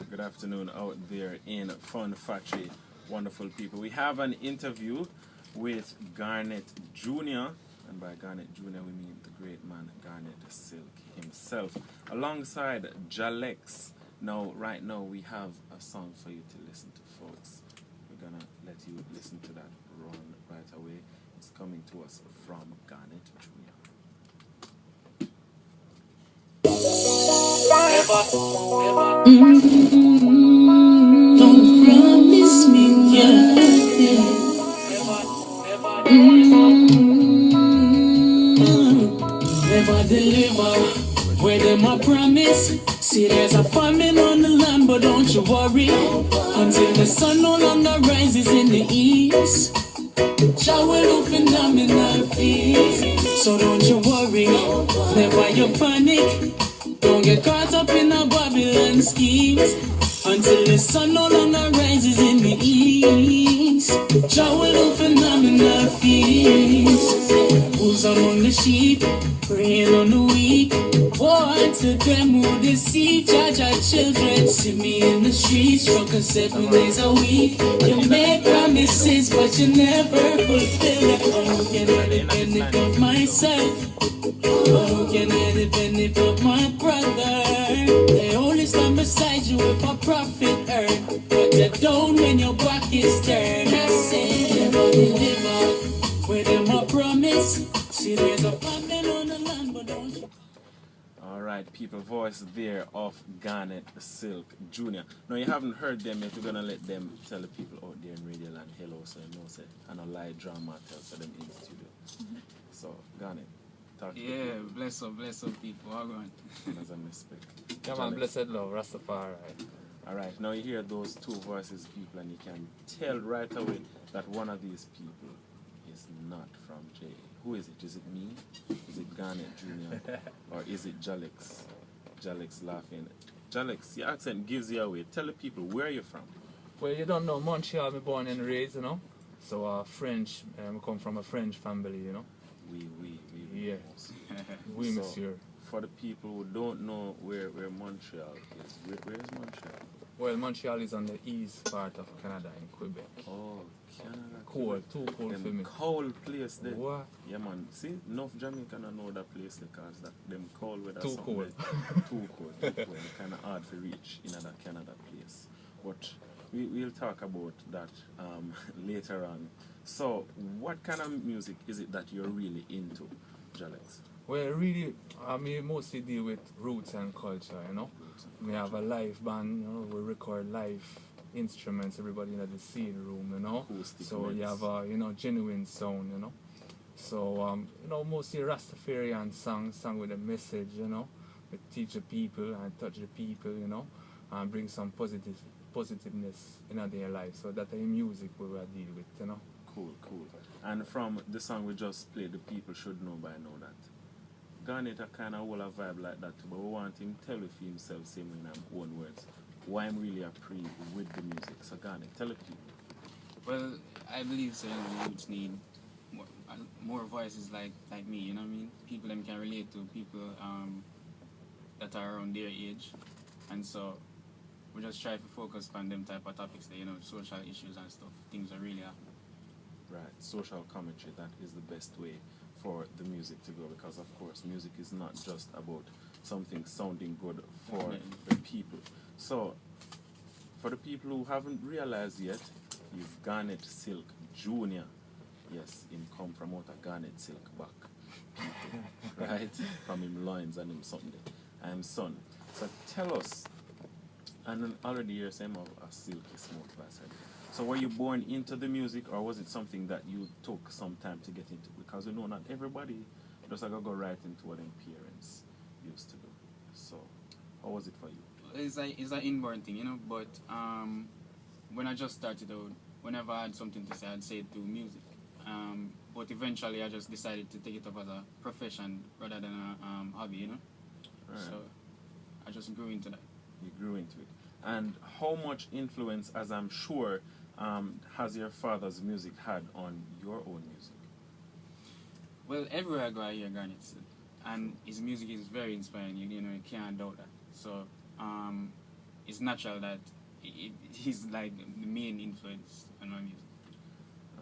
Good afternoon out there in Fun Factory, wonderful people. We have an interview with Garnet Jr., and by Garnet Jr. we mean the great man Garnet Silk himself, alongside Jalex. Now, right now, we have a song for you to listen to, folks. We're gonna let you listen to that run right away. It's coming to us from Garnet Jr. Don't promise me, yeah. Never deliver where them a promise. See, there's a famine on the land, but don't you worry. Until the sun no longer rises in the east, Jah will do phenomenal feats. So don't you worry, never you panic. Don't get caught up in a Babylon schemes. Until the sun no longer rises in the east, Jah will do phenomenal feats. Who's among the sheep, praying on the weak? Woe to them who deceive Jah children. See me in the streets, struggling 7 days a week. You make promises, but you never fulfill it. Oh, can I depend of myself? Oh, can I depend of my brother? They only stand beside you if a profit earn, but they don't when your back is turned. I say never deliver where them a promise. See, there's a famine on the land, but don't you? Alright, people, voice there of Garnet Silk Jr. Now, you haven't heard them yet. We're gonna let them tell the people out there in Radio Land hello, so you know, say, and a live drama tell for them in the studio. So, Garnet, talk to Yeah, bless up people. All right. as a respect. Come on, blessed love, Rastafari. Alright, now you hear those two voices, people, and you can tell right away that one of these people is not from J. Who is it? Is it me? Is it Garnet Jr.? Or is it Jalex? Jalex laughing. Jalex, your accent gives you away. Tell the people, where are you from? Well, you don't know, Montreal, me born and raised, you know. So, French, I come from a French family, you know. We. Yeah. Oui, So, monsieur. for the people who don't know where Montreal is, where is Montreal? Well, Montreal is on the east part of Canada in Quebec. Oh, Canada. Cold, too cold for Them me. cold place there. What? Yeah, man. See, enough Jamaican know that place because that them cold weather. Too something cold. there. Too cold. Too cold. Kind of hard to reach in that Canada place. But we'll talk about that later on. So, what kind of music is it that you're really into, Jalex? Well, really, I mean, mostly deal with roots and culture, you know. We have a live band, you know, we record live instruments, everybody in the seed room, you know. Acoustic So you mix. have a, you know, genuine sound, you know. So, you know, mostly Rastafarian song with a message, you know. We teach the people and touch the people, you know, and bring some positiveness in their life. So that the music we will deal with, you know. Cool. And from the song we just played, the people should know by now that Garnet a kind of hold a vibe like that too, but we want him tell it for himself, same in his own words, why I'm really appreciative with the music. So Garnet, tell the people. Well, I believe so. Youths need more voices like me. You know what I mean? People them can relate to people that are around their age, and so we just try to focus on them type of topics. That, you know, social issues and stuff. Things are really happening. Right, social commentary, that is the best way for the music to go, because of course music is not just about something sounding good for the people. So, for the people who haven't realized yet, he's Garnet Silk Jr. Yes, him come from out of Garnet Silk back. Right? From him loins and him something. I am son. So tell us, and then already you're saying a silky smooth voice. So were you born into the music, or was it something that you took some time to get into? Because we know not everybody just like go right into what their parents used to do. So how was it for you? It's an inborn thing, you know. But when I just started out, whenever I had something to say, I'd say it through music. But eventually, I just decided to take it up as a profession rather than a hobby, you know. Right. So I just grew into that. You grew into it. And how much influence, as I'm sure, has your father's music had on your own music? Well, everywhere I go, I hear Garnet, and his music is very inspiring. You know, you can't doubt that. So, it's natural that he's like the main influence on my music.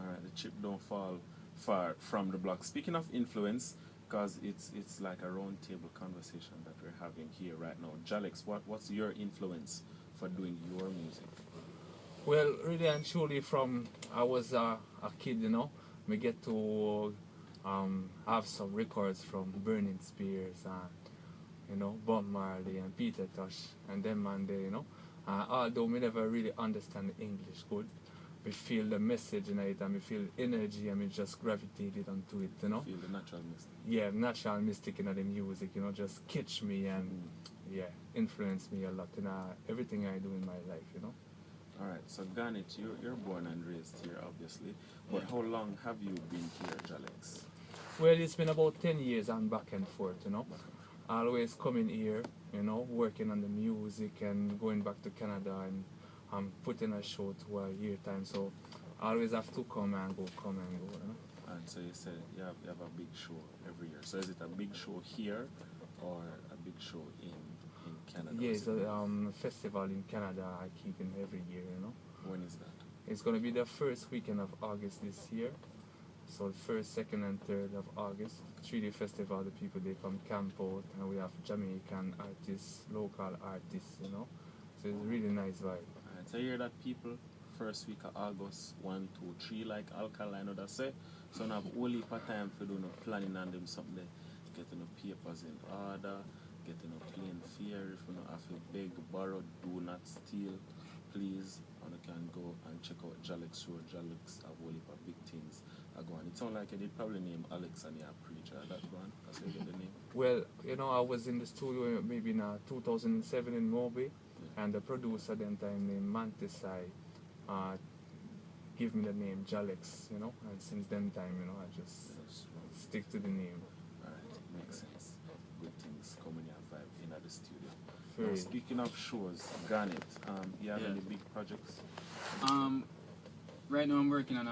Alright, the chip don't fall far from the block. Speaking of influence, because it's like a round table conversation that we're having here right now. Jalex, what's your influence for doing your music? Well, really and truly, from I was a kid, you know, we get to have some records from Burning Spears and, you know, Bob Marley and Peter Tosh and them and they, you know. Although we never really understand English good, we feel the message in it and we feel energy and we just gravitated onto it, you know. Feel the natural mystic. Yeah, natural mystic in the music, you know, just catch me and yeah, influence me a lot in everything I do in my life, you know. Alright, so Garnet, you're born and raised here, obviously. But how long have you been here, Jalex? Well, it's been about 10 years I'm back and forth, you know. Always coming here, you know, working on the music and going back to Canada and putting a show to a year time. So I always have to come and go, you know. And so you said you have a big show every year. So is it a big show here or a big show in Canada? Yeah, it's a festival in Canada I keep in every year, you know. When is that? It's going to be the first weekend of August this year. So the 1st, 2nd and 3rd of August, 3-day festival, the people they come camp out and we have Jamaican artists, local artists, you know. So it's a really nice vibe. Alright, so you hear that people, first week of August, 1, 2, 3, like Alkaline would say. So now have only heap of time for doing no planning on them something there. Getting the papers in order, getting a plane fare, if you don't have to beg, borrow, do not steal, please. And you can go and check out Jalex Show. Jalex have a heap of big things are going. It sounds like they probably name Alex and your preacher. That one, that's how you get the name. Well, you know, I was in the studio maybe in 2007 in Moby, and the producer at that time named Mantisai give me the name Jalex, you know, and since then time, you know, I just stick to the name. Alright, makes sense. Good things coming your vibe in at the studio. Very. Now, speaking of shows, Garnet, you have any big projects? Right now I'm working on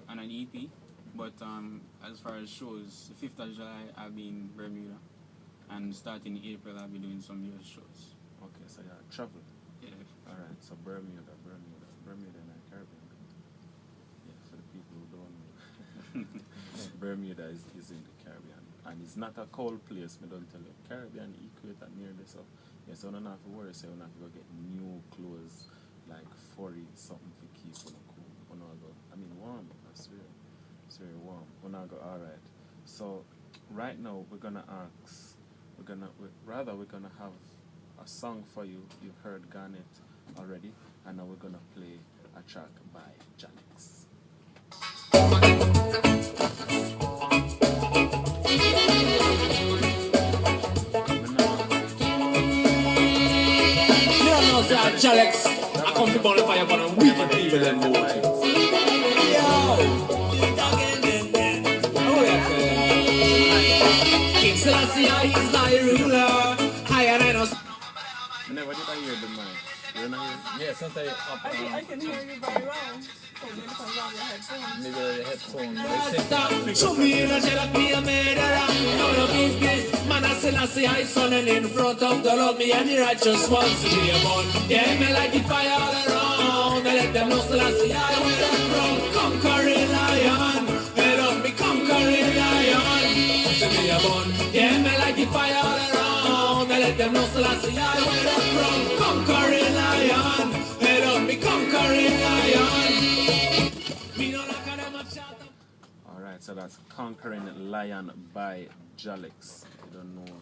an EP, but as far as shows, the 5th of July I'll be in Bermuda, and starting April I'll be doing some US shows. Okay, so you travel. Yeah. Alright, so Bermuda in the Caribbean. Yeah, for the people who don't know. Bermuda is in the Caribbean. And it's not a cold place, me don't tell you. Caribbean equator near this. So yeah, so you don't have to worry, so you don't have to go get new clothes like 40 something to keep on cool. I mean warm, I swear. It's very warm. Alright. So right now we're gonna have a song for you. You've heard Garnet already, and now we're gonna play a track by Jalex. Jalex, I come to bonfire upon a wicked people and motive. Yo, King Selassie is thy ruler. I and I know. Never did I hear the mic. You're not hearing? Yeah, sometimes up I can hear you very well. So maybe because of your headphones. maybe the headphone. Stop. Show me in a jet me a murderer. Know your business. Man, I Selassie I son and in front of the Lord me and the righteous ones to be a born. Yeah, me like the fire all around. I let them know Selassie I with a crown. Conquering lion. Head up me conquering lion. To be a born. Yeah, me like the fire all around. I let them know Selassie I with a crown. Conquering lion. Head up me conquering lion. Me no like a them a chat. Alright, so that's Conquering Lion by Jalex. You don't know,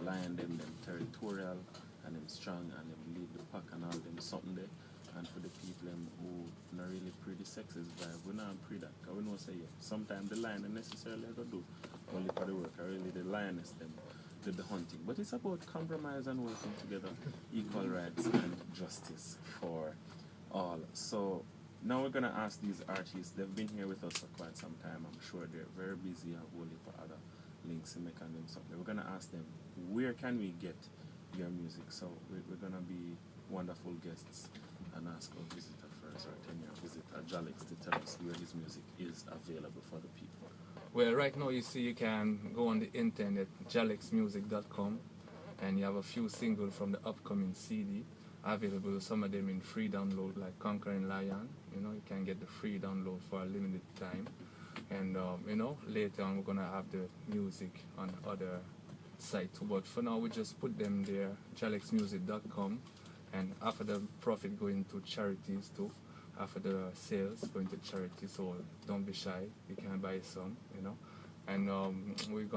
Lion them territorial and them strong and them lead the pack and all them something there. And for the people them who not really pretty sexist vibe, we not pre that. Cause we know say yeah, sometimes the lion don't necessarily go do only for the work, or really the lioness them did the hunting. But it's about compromise and working together, equal rights and justice for all. So now we're gonna ask these artists, they've been here with us for quite some time, I'm sure they're very busy and holding for other links in making them something. We're gonna ask them, where can we get your music? So we're gonna be wonderful guests and ask our visitor first, or 10-year visitor Jalex, to tell us where his music is available for the people. Well, right now you see you can go on the internet, jalexmusic.com, and you have a few singles from the upcoming CD. available. Some of them in free download, like Conquering Lion. You know, you can get the free download for a limited time. And you know, later on we're gonna have the music on other sites. But for now, we just put them there, jalexmusic.com, and after the profit going to charities too. After the sales going to charity, so don't be shy. You can buy some, you know. And we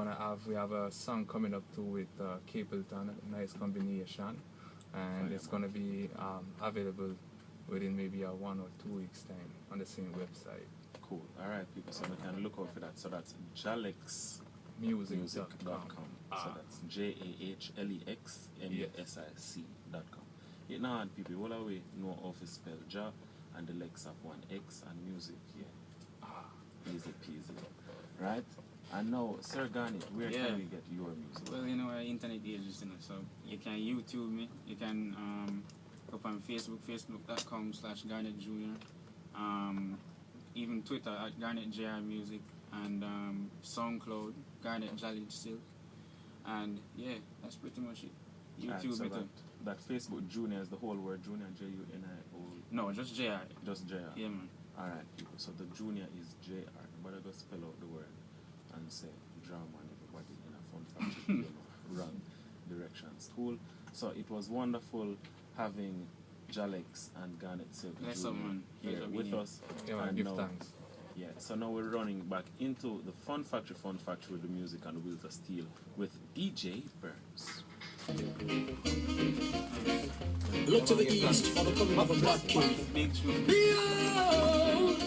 have a song coming up too with Capleton, a nice combination, and it's gonna be available within maybe 1 or 2 weeks time on the same website. Cool. All right, people. So we can look out for that. So that's jalexmusic.com. So that's JAHLEXMUSIC.com. Yeah, now, people, all the way know how to spell Ja and the Lex of 1X and music. Yeah. Easy peasy. Right? And now, Sir Garnet, where can we get your music? Well, you know, our internet ages, you know, so you can YouTube me. You can go up on Facebook, facebook.com/Garnet Jr. Even Twitter at Garnet JR Music, and SoundCloud, Garnet Jalid still. And yeah, that's pretty much it. YouTube so it. That Facebook Junior is the whole word Junior, JUNIO? No, just JR. Just JR? Yeah, man. Alright, people. So the Junior is JR. But I go spell out the word and say drama and everybody in a fun factory, you know, wrong directions. Cool. So it was wonderful having Jalex and Garnet Silver here with us. Yeah, man, give thanks. Yeah, so now we're running back into the Fun Factory with the music and the Wheels of Steel with DJ Burns. Look to the east for the coming of a black king. Big tune. Behold!